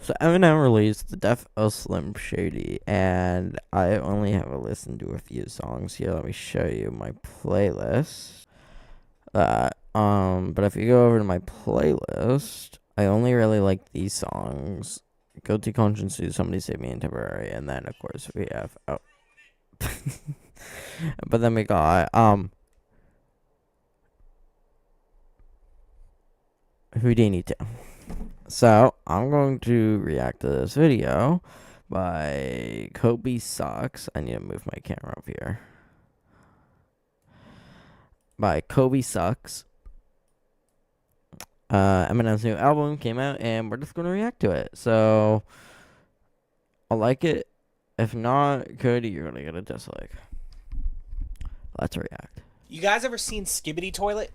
So Eminem released The Death of Slim Shady, and I only have listened to a few songs here. Let me show you my playlist. But if you go over to my playlist, I only really like these songs: Guilty Conscience, Somebody Save Me, and Temporary, and then of course we have but then we got Houdini too. So I'm going to react to this video by Kobe Sucks. I need to move my camera up here. By Kobe Sucks. Eminem's new album came out, and we're just going to react to it. So I'll like it. If not, Cody, you're going to get a dislike. Let's react. You guys ever seen Skibbity Toilet?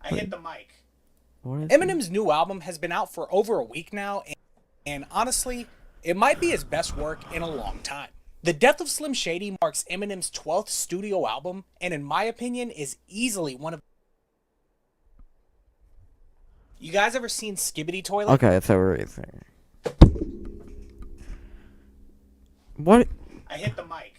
I hit the mic. Eminem's new album has been out for over a week now, and honestly, it might be his best work in a long time. The Death of Slim Shady marks Eminem's 12th studio album, and in my opinion, is easily one of... You guys ever seen Skibbity Toilet? Okay, so we're saying. What? I hit the mic.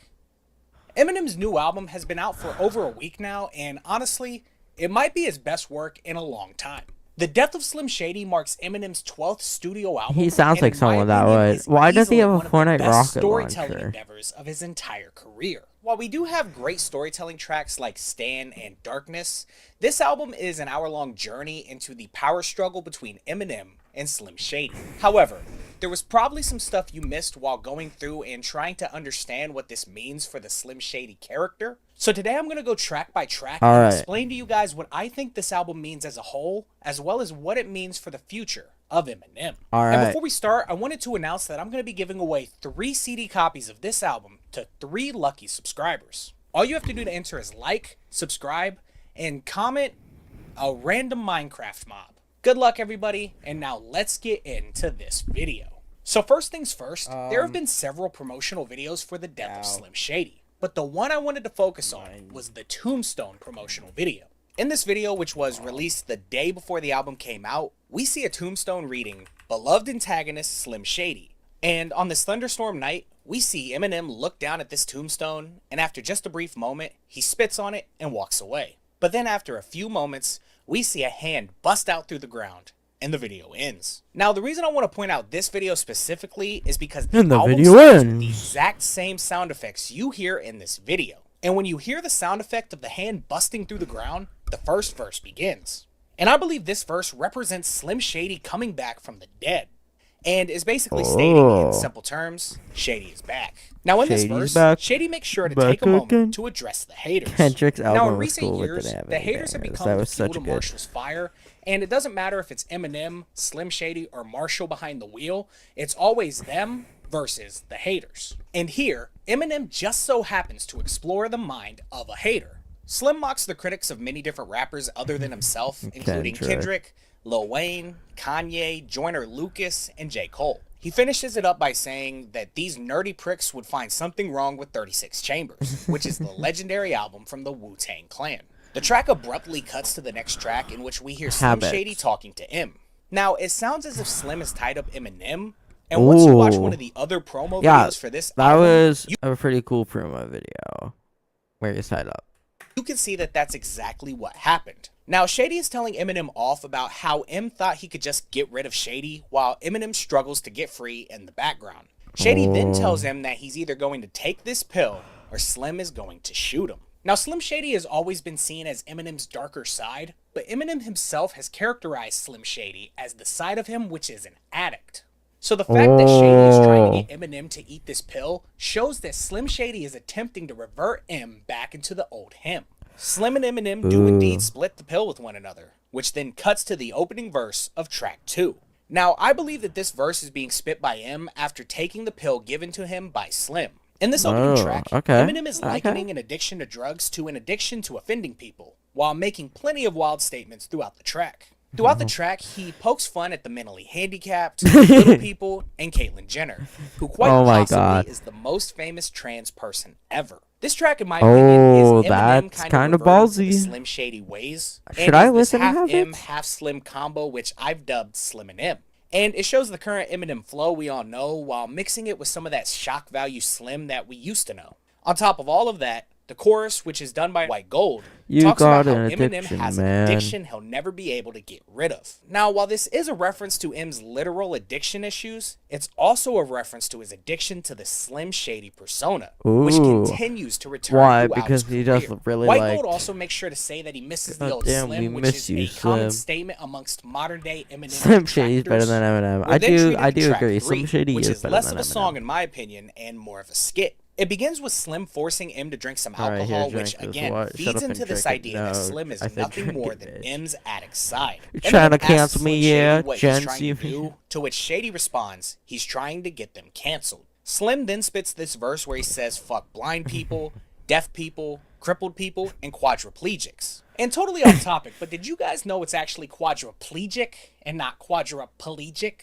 Eminem's new album has been out for over a week now, and honestly, it might be his best work in a long time. The Death of Slim Shady marks Eminem's 12th studio album. He sounds like someone that would. Why does he have a Fortnite rocket storytelling launcher? endeavors of his entire career. While we do have great storytelling tracks like Stan and Darkness, this album is an hour-long journey into the power struggle between Eminem and Slim Shady. However, there was probably some stuff you missed while going through and trying to understand what this means for the Slim Shady character. So today I'm going to go track by track and explain to you guys what I think this album means as a whole, as well as what it means for the future of Eminem. And before we start, I wanted to announce that I'm going to be giving away 3 CD copies of this album to 3 lucky subscribers. All you have to do to enter is like, subscribe, and comment a random Minecraft mob. Good luck, everybody, and now let's get into this video. So first things first, there have been several promotional videos for the Death of Slim Shady, but the one I wanted to focus on was the Tombstone promotional video. In this video, which was released the day before the album came out, we see a tombstone reading, "Beloved antagonist Slim Shady." And on this thunderstorm night, we see Eminem look down at this tombstone, and after just a brief moment, he spits on it and walks away. But then after a few moments, we see a hand bust out through the ground, and the video ends. Now, the reason I want to point out this video specifically is because the album starts with the exact same sound effects you hear in this video. And when you hear the sound effect of the hand busting through the ground, the first verse begins. And I believe this verse represents Slim Shady coming back from the dead, and is basically stating in simple terms, Shady is back. Now in this verse, Shady makes sure to take a moment to address the haters. Now in recent years, the haters have become the fuel to Marshall's fire, and it doesn't matter if it's Eminem, Slim Shady, or Marshall behind the wheel, it's always them versus the haters. And here, Eminem just so happens to explore the mind of a hater. Slim mocks the critics of many different rappers other than himself, including Kendrick, Lil Wayne, Kanye, Joyner Lucas, and J. Cole. He finishes it up by saying that these nerdy pricks would find something wrong with 36 Chambers, which is the legendary album from the Wu-Tang Clan. The track abruptly cuts to the next track, in which we hear Slim Shady talking to M. Now, it sounds as if Slim has tied up Eminem, and once you watch one of the other promo videos for this album, was a pretty cool promo video where he's tied up. You can see that that's exactly what happened. Now, Shady is telling Eminem off about how M thought he could just get rid of Shady, while Eminem struggles to get free in the background. Shady then tells him that he's either going to take this pill, or Slim is going to shoot him. Now, Slim Shady has always been seen as Eminem's darker side, but Eminem himself has characterized Slim Shady as the side of him which is an addict. So the fact that Shady is trying to get Eminem to eat this pill shows that Slim Shady is attempting to revert M back into the old him. Slim and Eminem do indeed split the pill with one another, which then cuts to the opening verse of track 2. Now, I believe that this verse is being spit by M after taking the pill given to him by Slim. In this opening track, Eminem is likening an addiction to drugs to an addiction to offending people, while making plenty of wild statements throughout the track. Throughout the track, he pokes fun at the mentally handicapped, little people, and Caitlyn Jenner, who quite possibly is the most famous trans person ever. This track, in my opinion, is Oh, Eminem that's kind kind of of reverting to the ballsy. Slim Shady ways, Should and I is this listen to half half M, it? half Slim combo, which I've dubbed Slim and M. And it shows the current Eminem flow we all know, while mixing it with some of that shock value Slim that we used to know. On top of all of that, the chorus, which is done by White Gold, You talks about got how an Eminem addiction, has an man. addiction he'll never be able to get rid of. Now, while this is a reference to M's literal addiction issues, it's also a reference to his addiction to the Slim Shady persona, which Ooh. continues to return Why? throughout his Because he career. just really White liked. Gold also makes sure to say that he misses the God old damn, we Slim, which miss is you, a common Slim. statement amongst modern day Eminem Slim Shady's better detractors. than Eminem. We're then treated I to do track agree. 3, Slim Shady which is is better less than of a song Eminem. in my opinion and more of a skit. It begins with Slim forcing M to drink some Alright, here, alcohol, drink which this. again What? Shut feeds up and into this drink it. idea that No, Slim is I said nothing drink more it, than bitch. M's addict side. You're Eminem trying to asks cancel Slim me, Shady yeah? what he's Gen trying Z. to do, to which Shady responds, he's trying to get them canceled. Slim then spits this verse where he says fuck blind people, deaf people, crippled people, and quadriplegics. And totally off topic, but did you guys know it's actually quadriplegic and not quadriplegic?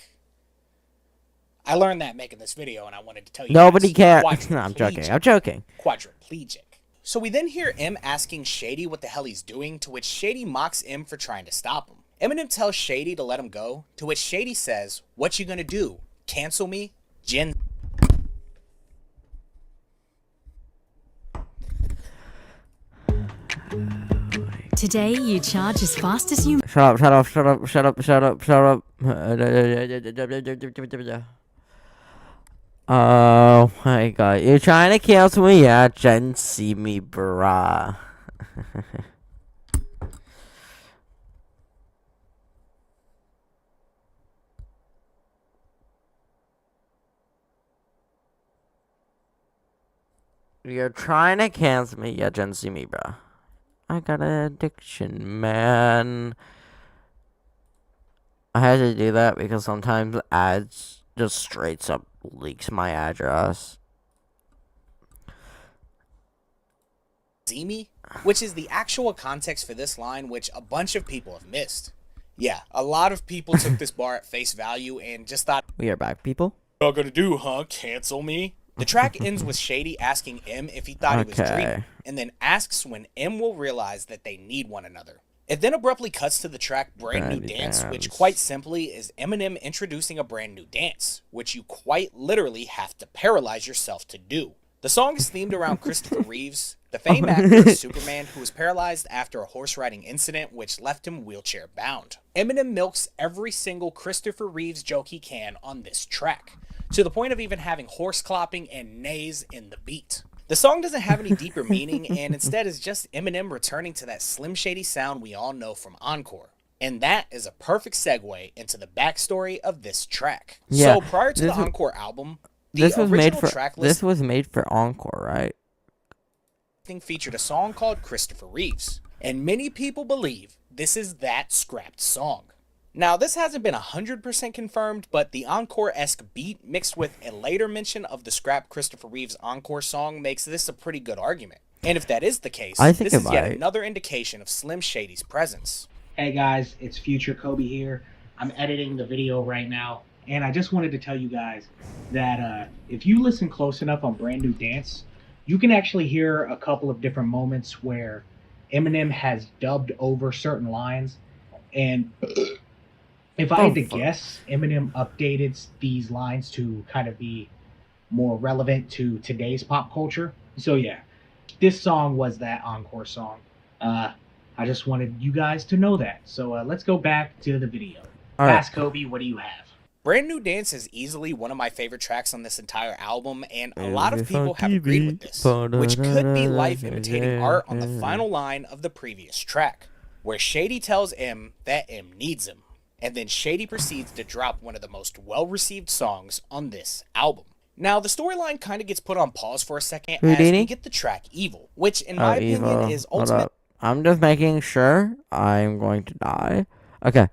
I learned that making this video, and I wanted to tell you Nobody guys. can. No, I'm joking. I'm joking. Quadriplegic. So we then hear M asking Shady what the hell he's doing, to which Shady mocks M for trying to stop him. Eminem tells Shady to let him go, to which Shady says, "What you gonna do? Cancel me? Gen..." Today, you charge as fast as you... Shut up, shut up, shut up, shut up, shut up, shut up. Oh my god. You're trying to cancel me? Yeah, Jen, see me, brah. You're trying to cancel me? Yeah, Jen, see me, brah. I got an addiction, man. I had to do that because sometimes ads just straight up leaks my address. See me? Which is the actual context for this line, which a bunch of people have missed. Yeah, a lot of people took this bar at face value and just thought, We are back, people. "What y'all gonna do, huh? Cancel me?" The track ends with Shady asking M if he thought he was dreaming, and then asks when M will realize that they need one another. It then abruptly cuts to the track Brand New Dance, which quite simply is Eminem introducing a brand new dance, which you quite literally have to paralyze yourself to do. The song is themed around Christopher Reeves, the famed actor of Superman, who was paralyzed after a horse riding incident which left him wheelchair bound. Eminem milks every single Christopher Reeves joke he can on this track, to the point of even having horse clopping and neighs in the beat. The song doesn't have any deeper meaning, and instead is just Eminem returning to that Slim Shady sound we all know from Encore. And that is a perfect segue into the backstory of this track. Yeah, So prior to the Encore album, the original track this was made for Encore, right? listing featured a song called Christopher Reeves, and many people believe this is that scrapped song. Now, this hasn't been 100% confirmed, but the Encore-esque beat mixed with a later mention of the scrapped Christopher Reeves Encore song makes this a pretty good argument. And if that is the case, this is yet another indication of Slim Shady's presence. Hey guys, it's Future Kobe here. I'm editing the video right now, and I just wanted to tell you guys that if you listen close enough on Brand New Dance, you can actually hear a couple of different moments where Eminem has dubbed over certain lines, and if I had to guess, Eminem updated these lines to kind of be more relevant to today's pop culture. So yeah, this song was that Encore song. I just wanted you guys to know that. So let's go back to the video. Ask Kobe, what do you have? Brand New Dance is easily one of my favorite tracks on this entire album, and a lot of people have agreed with this, which could be life imitating art on the final line of the previous track, where Shady tells M that M needs him, and then Shady proceeds to drop one of the most well-received songs on this album. Now, the storyline kind of gets put on pause for a second as we get the track Evil, which in my opinion is ultimately... I'm just making sure I'm going to die. Okay.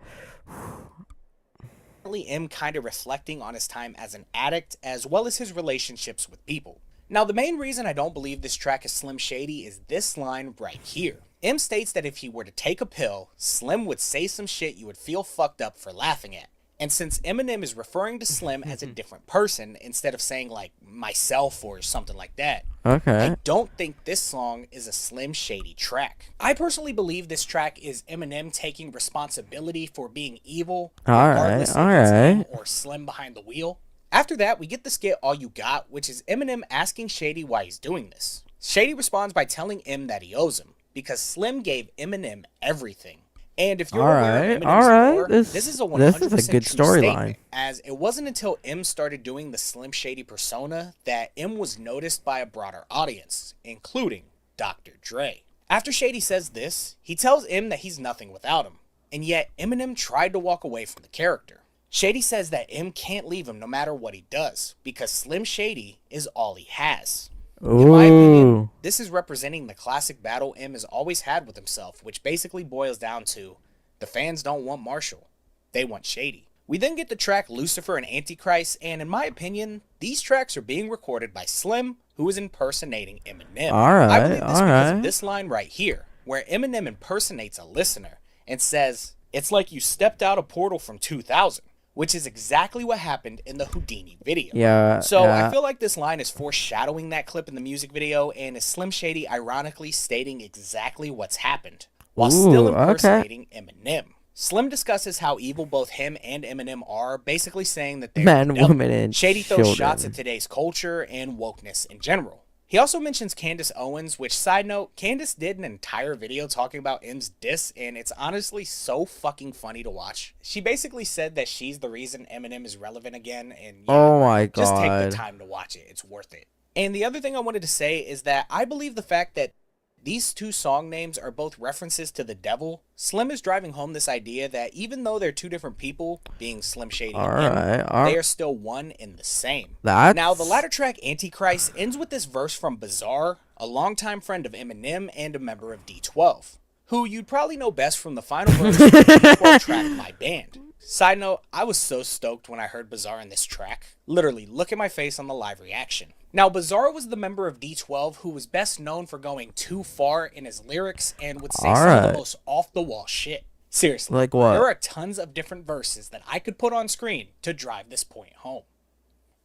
M kind of reflecting on his time as an addict as well as his relationships with people. Now, the main reason I don't believe this track is Slim Shady is this line right here. M states that if he were to take a pill, Slim would say some shit you would feel fucked up for laughing at. And since Eminem is referring to Slim as a different person instead of saying like myself or something like that, Okay. I don't think this song is a Slim Shady track. I personally believe this track is Eminem taking responsibility for being evil, regardless if it's him or Slim behind the wheel. After that, we get the skit All You Got, which is Eminem asking Shady why he's doing this. Shady responds by telling M that he owes him, because Slim gave Eminem everything. And if you're aware of Eminem's lore, this is a 100% good true storyline. statement, as it wasn't until M started doing the Slim Shady persona that M was noticed by a broader audience, including Dr. Dre. After Shady says this, he tells M that he's nothing without him, and yet Eminem tried to walk away from the character. Shady says that M can't leave him no matter what he does, because Slim Shady is all he has. In my opinion, this is representing the classic battle M has always had with himself, which basically boils down to, the fans don't want Marshall, they want Shady. We then get the track Lucifer and Antichrist, and in my opinion, these tracks are being recorded by Slim, who is impersonating Eminem. I believe this because of this line right here, where Eminem impersonates a listener and says, "It's like you stepped out a portal from 2000. Which is exactly what happened in the Houdini video. I feel like this line is foreshadowing that clip in the music video and is Slim Shady ironically stating exactly what's happened, while still impersonating Eminem. Slim discusses how evil both him and Eminem are, basically saying that they're man, woman, and Shady throws children. shots at today's culture and wokeness in general. He also mentions Candace Owens, which, side note, Candace did an entire video talking about M's diss, and it's honestly so fucking funny to watch. She basically said that she's the reason Eminem is relevant again, and yeah, oh my god, just take the time to watch it. It's worth it. And the other thing I wanted to say is that I believe the fact that these two song names are both references to the devil. Slim is driving home this idea that even though they're two different people, being Slim Shady and him, they are still one and the same. Now, the latter track, Antichrist, ends with this verse from Bizarre, a longtime friend of Eminem and a member of D12, who you'd probably know best from the final verse of the D12 track, My Band. Side note, I was so stoked when I heard Bizarre in this track. Literally, look at my face on the live reaction. Now, Bizarre was the member of D12 who was best known for going too far in his lyrics and would say some of the most off-the-wall shit. Seriously, like what? There are tons of different verses that I could put on screen to drive this point home.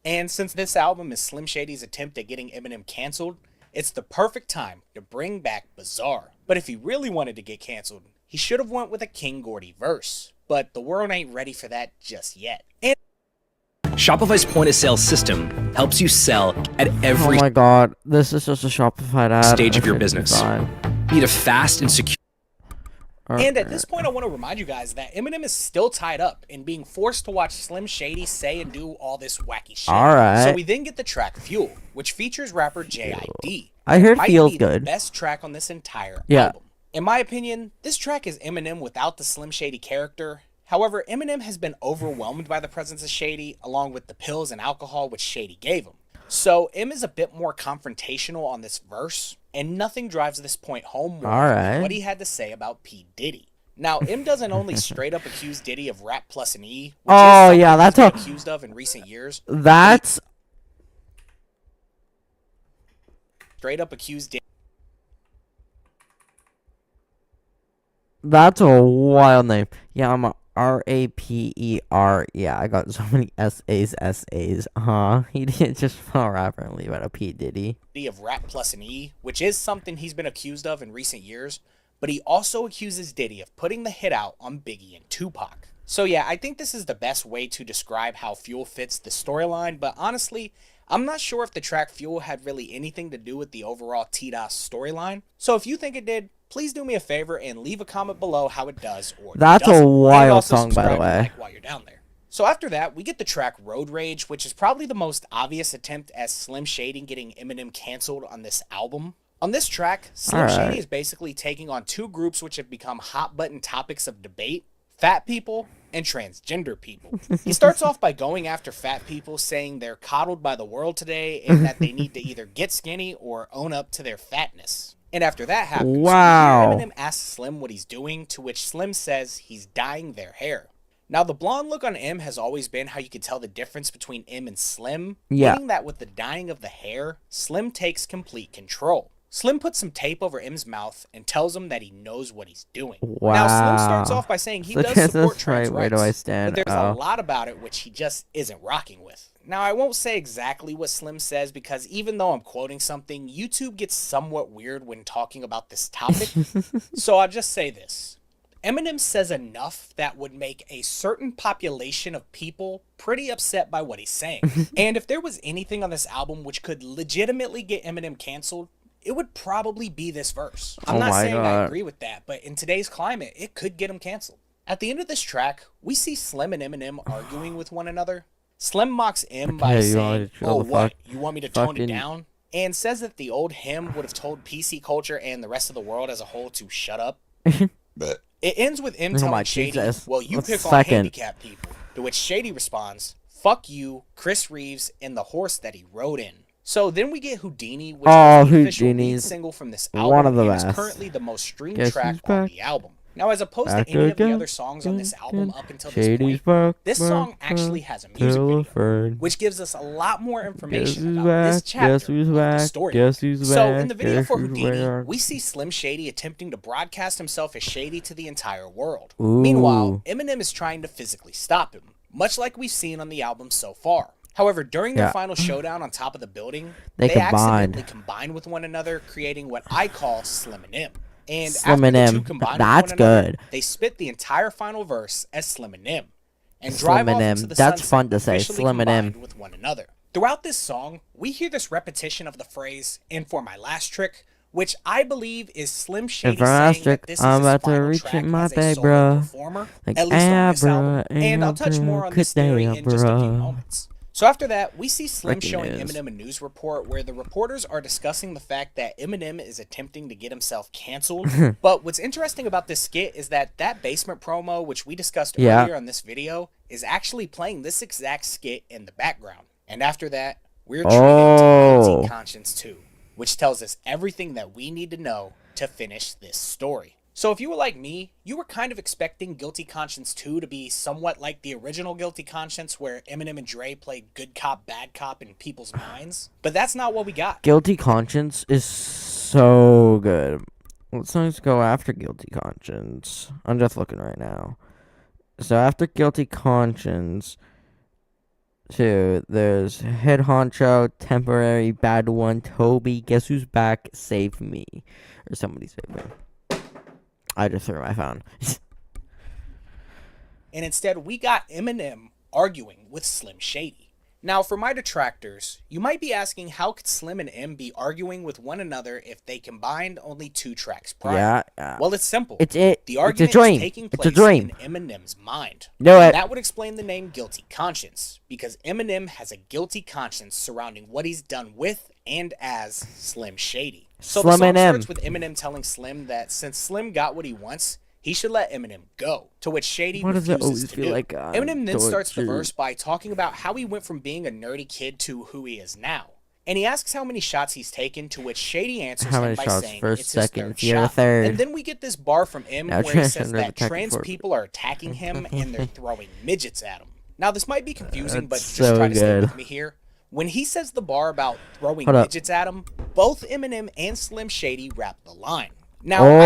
And since this album is Slim Shady's attempt at getting Eminem canceled, it's the perfect time to bring back Bizarre. But if he really wanted to get canceled, he should have went with a King Gordy verse. But the world ain't ready for that just yet. And Shopify's point-of-sale system helps you sell at every oh my god, this is just a Shopify ad. stage of your business. Need a fast and secure. And at this point, I want to remind you guys that Eminem is still tied up in being forced to watch Slim Shady say and do all this wacky shit. So we then get the track Fuel, which features rapper J.I.D. I heard Feels the good. Best track on this entire album. In my opinion, this track is Eminem without the Slim Shady character. However, Eminem has been overwhelmed by the presence of Shady, along with the pills and alcohol which Shady gave him. So M is a bit more confrontational on this verse, and nothing drives this point home more than what he had to say about P. Diddy. Now, M doesn't only straight up accuse Diddy of rap plus an E, which that's been accused of in recent years. That's straight up accused Diddy. That's a wild name. Yeah, I'm a R-A-P-E-R. Yeah, I got so many S-A's. He didn't just fall rapper and leave out a P. Diddy. Of rap plus an E, which is something he's been accused of in recent years, but he also accuses Diddy of putting the hit out on Biggie and Tupac. So yeah, I think this is the best way to describe how Fuel fits the storyline, but honestly, I'm not sure if the track Fuel had really anything to do with the overall T-DOS storyline. So if you think it did, please do me a favor and leave a comment below how it does or That's doesn't. a wild song, by the And way. like while you're down there. So after that, we get the track Road Rage, which is probably the most obvious attempt at Slim Shady getting Eminem canceled on this album. On this track, Slim Shady is basically taking on two groups which have become hot button topics of debate: fat people and transgender people. He starts off by going after fat people, saying they're coddled by the world today and that they need to either get skinny or own up to their fatness. And after that happens, Eminem asks Slim what he's doing, to which Slim says he's dyeing their hair. Now, the blonde look on M has always been how you could tell the difference between M and Slim, meaning that with the dyeing of the hair, Slim takes complete control. Slim puts some tape over M's mouth and tells him that he knows what he's doing. Wow. Now, Slim starts off by saying he So does just support that's trans right, where do I rights, stand? but there's Oh. a lot about it which he just isn't rocking with. Now, I won't say exactly what Slim says because even though I'm quoting something, YouTube gets somewhat weird when talking about this topic. So I'll just say this. Eminem says enough that would make a certain population of people pretty upset by what he's saying. And if there was anything on this album which could legitimately get Eminem canceled, it would probably be this verse. I'm Oh not my saying I God. agree with that, but in today's climate, it could get him canceled. At the end of this track, we see Slim and Eminem arguing with one another. Slim mocks M by Okay, you want me saying, to chill "Oh, the what? fuck- You want me to tone it fucking- down?" And says that the old him would have told PC culture and the rest of the world as a whole to shut up. But it ends with M Oh telling my Shady, Jesus. "Well, you Let's pick on second. handicapped people." To which Shady responds, "Fuck you, Chris Reeves, and the horse that he rode in." So then we get Houdini, which Oh, is the official lead Houdini's single from this one album of the and is best. currently the most streamed Guess track who's on back? the album. Now, as opposed Back to any of the again, other songs on this album again. up until this Shady's point, back, this back, song actually back, has a music video, Teleford. which gives us a lot more Guess information who's about this back? chapter Guess who's of the back? story. Guess who's So back? in the video Guess for who's Houdini, back? we see Slim Shady attempting to broadcast himself as Shady to the entire world. Ooh. Meanwhile, Eminem is trying to physically stop him, much like we've seen on the album so far. However, during their Yeah. final showdown on top of the building, They combined. accidentally combine with one another, creating what I call Slim and M. And Slim after and the M. two combine That's with one another, good. they spit the entire final verse as Slim and M, and Slim drive and off M. into the That's sunset, fun to say, officially Slim and M. combined with one another. Throughout this song, we hear this repetition of the phrase "and for my last trick," which I believe is Slim Shady for my last saying that trick, this is I'm his about to final reach track in my as a bag, solo bruh. performer, Like, at least on this bruh, album. And I'll touch bruh, more on good this theory day, in just a few bruh. moments. So after that, we see Slim Breaking showing news. Eminem a news report where the reporters are discussing the fact that Eminem is attempting to get himself canceled. But what's interesting about this skit is that basement promo, which we discussed Yeah. earlier on this video, is actually playing this exact skit in the background. And after that, we're treated to Guilty Conscience 2, which tells us everything that we need to know to finish this story. So if you were like me, you were kind of expecting Guilty Conscience 2 to be somewhat like the original Guilty Conscience where Eminem and Dre played good cop, bad cop in people's minds. But that's not what we got. Guilty Conscience is so good. What songs go after Guilty Conscience? I'm just looking right now. So after Guilty Conscience 2, there's Head Honcho, Temporary, Bad One, Toby, Guess Who's Back, Save Me. Or Somebody Save Me. I just threw my phone. And instead, we got Eminem arguing with Slim Shady. Now, for my detractors, you might be asking how could Slim and M be arguing with one another if they combined only 2 tracks prior? Yeah. Well, it's simple. It's The a argument dream. is taking It's a place dream. in Eminem's mind. Know And it. that would explain the name Guilty Conscience, because Eminem has a guilty conscience surrounding what he's done with and as Slim Shady. So the Slim song and M. starts with Eminem telling Slim that since Slim got what he wants, he should let Eminem go, to which Shady Why does it refuses always to feel do. like Eminem then starts the torture? verse by talking about how he went from being a nerdy kid to who he is now. And he asks how many shots he's taken, to which Shady answers How him many by shots? saying First, it's his second, third you're the shot. third. And then we get this bar from M Now where he trans says under the that tech trans report. people are attacking him and they're throwing midgets at him. Now this might be confusing, but That's just so try to stay good. with me here. When he says the bar about throwing Hold up. midgets at him, both Eminem and Slim Shady rap the line. Now, I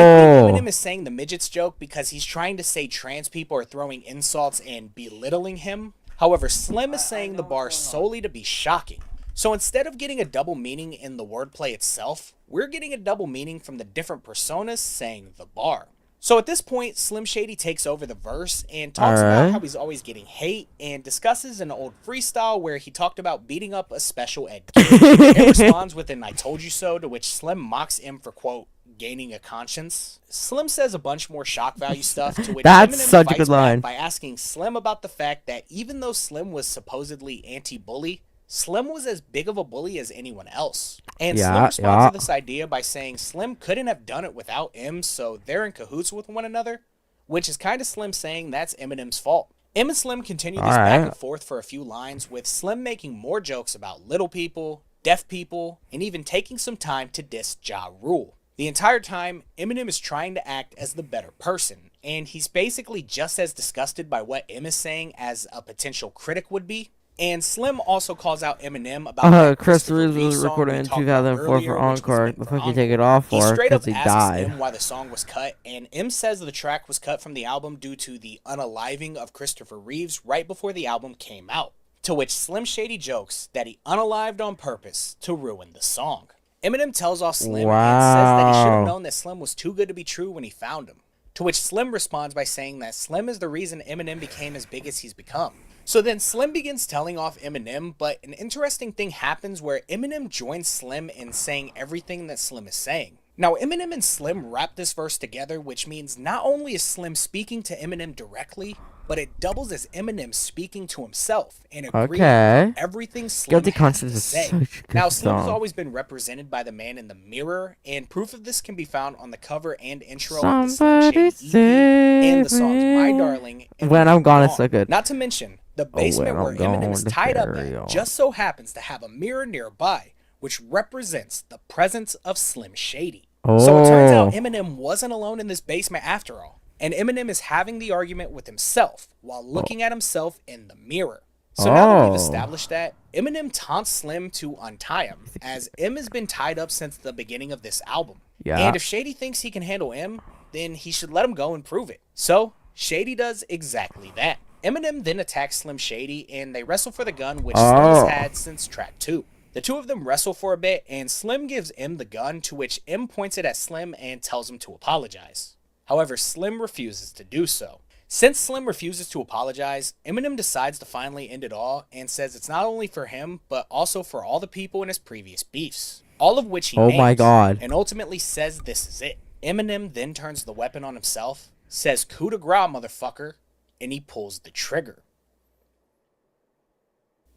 think Eminem is saying the midgets joke because he's trying to say trans people are throwing insults and belittling him. However, Slim is saying the bar solely to be shocking. So instead of getting a double meaning in the wordplay itself, we're getting a double meaning from the different personas saying the bar. So at this point, Slim Shady takes over the verse and talks about Alright. how he's always getting hate and discusses an old freestyle where he talked about beating up a special ed kid. And responds with an "I told you so," to which Slim mocks him for, quote, gaining a conscience. Slim says a bunch more shock value stuff, to which That's Eminem such a fights good back line. by asking Slim about the fact that even though Slim was supposedly anti-bully, Slim was as big of a bully as anyone else. And Slim Yeah, responds yeah. to this idea by saying Slim couldn't have done it without M, so they're in cahoots with one another, which is kind of Slim saying that's Eminem's fault. M and Slim continue this back Alright. and forth for a few lines, with Slim making more jokes about little people, deaf people, and even taking some time to diss Ja Rule. The entire time, Eminem is trying to act as the better person, and he's basically just as disgusted by what M is saying as a potential critic would be. And Slim also calls out Eminem about that Chris Christopher Reeves Reeve was song recorded we in talked about 2004 for earlier, which was Encore. meant The for fuck you take it Encore. off He for? straight up Because he asks died. M why the song was cut, and M says the track was cut from the album due to the unaliving of Christopher Reeves right before the album came out. To which Slim Shady jokes that he unalived on purpose to ruin the song. Eminem tells off Slim and says that he should have Wow. known that Slim was too good to be true when he found him. To which Slim responds by saying that Slim is the reason Eminem became as big as he's become. So then Slim begins telling off Eminem, but an interesting thing happens where Eminem joins Slim in saying everything that Slim is saying. Now, Eminem and Slim rap this verse together, which means not only is Slim speaking to Eminem directly, but it doubles as Eminem speaking to himself and agreeing Okay. with everything Slim Guilty has Conscience to is say. such a good Now, Slim has song. always been represented by the man in the mirror, and proof of this can be found on the cover and intro of the Slim Somebody Shady EP and the save songs My me. Darling and When I'm Gone is so good. Not to mention the Oh, when basement where I'm Eminem is gone, tied up carry on. at just so happens to have a mirror nearby, which represents the presence of Slim Shady. So it turns out Oh. Eminem wasn't alone in this basement after all, and Eminem is having the argument with himself while looking at himself in the mirror. So now that we've Oh. established that, Eminem taunts Slim to untie him, as M has been tied up since the beginning of this album. Yeah. And if Shady thinks he can handle M, then he should let him go and prove it. So, Shady does exactly that. Eminem then attacks Slim Shady, and they wrestle for the gun, which Slim has had since track 2. The two of them wrestle for a bit, and Slim gives M the gun, to which M points it at Slim and tells him to apologize. However, Slim refuses to do so. Since Slim refuses to apologize, Eminem decides to finally end it all and says it's not only for him, but also for all the people in his previous beefs. All of which he Oh names, my God. and ultimately says this is it. Eminem then turns the weapon on himself, says coup de grace, motherfucker, and he pulls the trigger.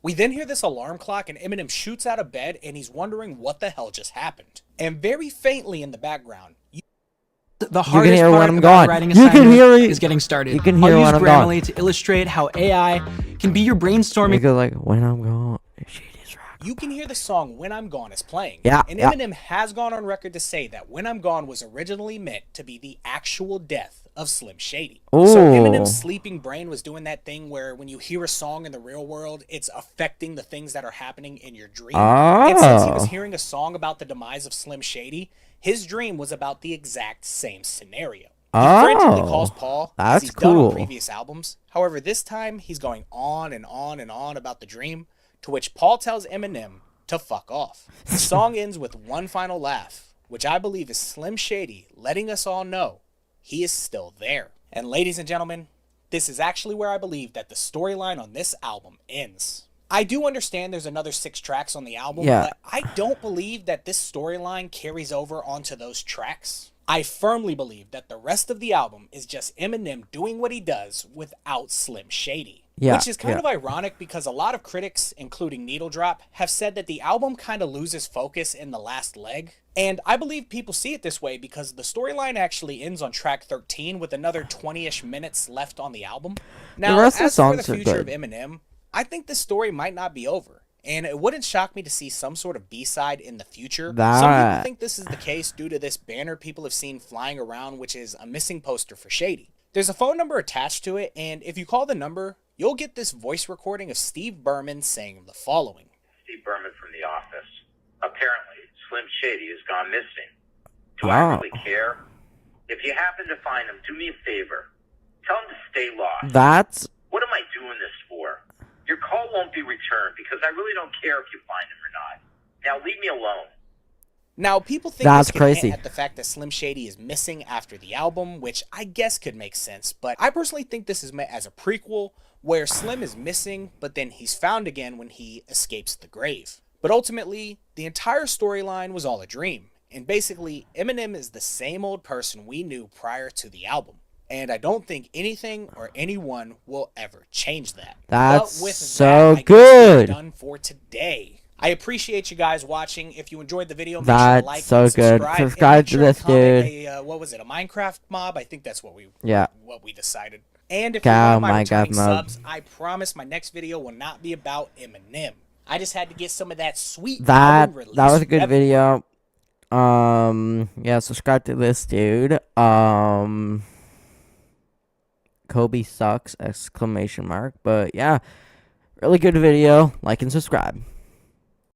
We then hear this alarm clock and Eminem shoots out of bed and he's wondering what the hell just happened. And very faintly in the background, The can hardest hear when part I'm about gone. writing You can assignment hear it. is getting started. You can hear I'll when use I'm gone. Grammarly to illustrate how AI can be your brainstorming. You go like, when I'm gone. Shady's rock. you can hear the song When I'm Gone is playing. Yeah, And yeah. Eminem has gone on record to say that When I'm Gone was originally meant to be the actual death of Slim Shady. So Ooh. Eminem's sleeping brain was doing that thing where when you hear a song in the real world, it's affecting the things that are happening in your dream. And since he was Oh. hearing a song about the demise of Slim Shady, his dream was about the exact same scenario. He frantically calls Paul, as That's he's done on cool. previous albums. However, this time he's going on and on and on about the dream, to which Paul tells Eminem to fuck off. The song ends with one final laugh, which I believe is Slim Shady letting us all know he is still there. And ladies and gentlemen, this is actually where I believe that the storyline on this album ends. I do understand there's another 6 tracks on the album, Yeah. but I don't believe that this storyline carries over onto those tracks. I firmly believe that the rest of the album is just Eminem doing what he does without Slim Shady. Yeah, Which is kind yeah. of ironic because a lot of critics, including Needle Drop, have said that the album kind of loses focus in the last leg. And I believe people see it this way because the storyline actually ends on track 13 with another 20-ish minutes left on the album. Now, rest of the as for the songs are future of good. Eminem, I think this story might not be over. And it wouldn't shock me to see some sort of B-side in the future. Some people That- think this is the case due to this banner people have seen flying around, which is a missing poster for Shady. There's a phone number attached to it, and if you call the number, you'll get this voice recording of Steve Berman saying the following. Steve Berman from The Office. Apparently, Slim Shady has gone missing. Do Wow. I really care? If you happen to find him, do me a favor. Tell him to stay lost. That's What am I doing this for? Your call won't be returned because I really don't care if you find him or not. Now leave me alone. Now, people think That's this could hint crazy. at the fact that Slim Shady is missing after the album, which I guess could make sense, but I personally think this is meant as a prequel where Slim is missing, but then he's found again when he escapes the grave. But ultimately, the entire storyline was all a dream, and basically, Eminem is the same old person we knew prior to the album. And I don't think anything or anyone will ever change that. That's But with so I guess good. we're done for today. I appreciate you guys watching. If you enjoyed the video, make That's sure to like so and good. subscribe. Subscribe And make to sure this comment dude. what was it? A Minecraft mob? I think that's what we decided. And if Cow, you're one of my Minecraft returning mob. subs, I promise my next video will not be about Eminem. I just had to get some of that sweet that. album release That was a good revenue. video. Yeah. Subscribe to this dude. Kobe sucks! Exclamation mark. But yeah. Really good video. Like and subscribe.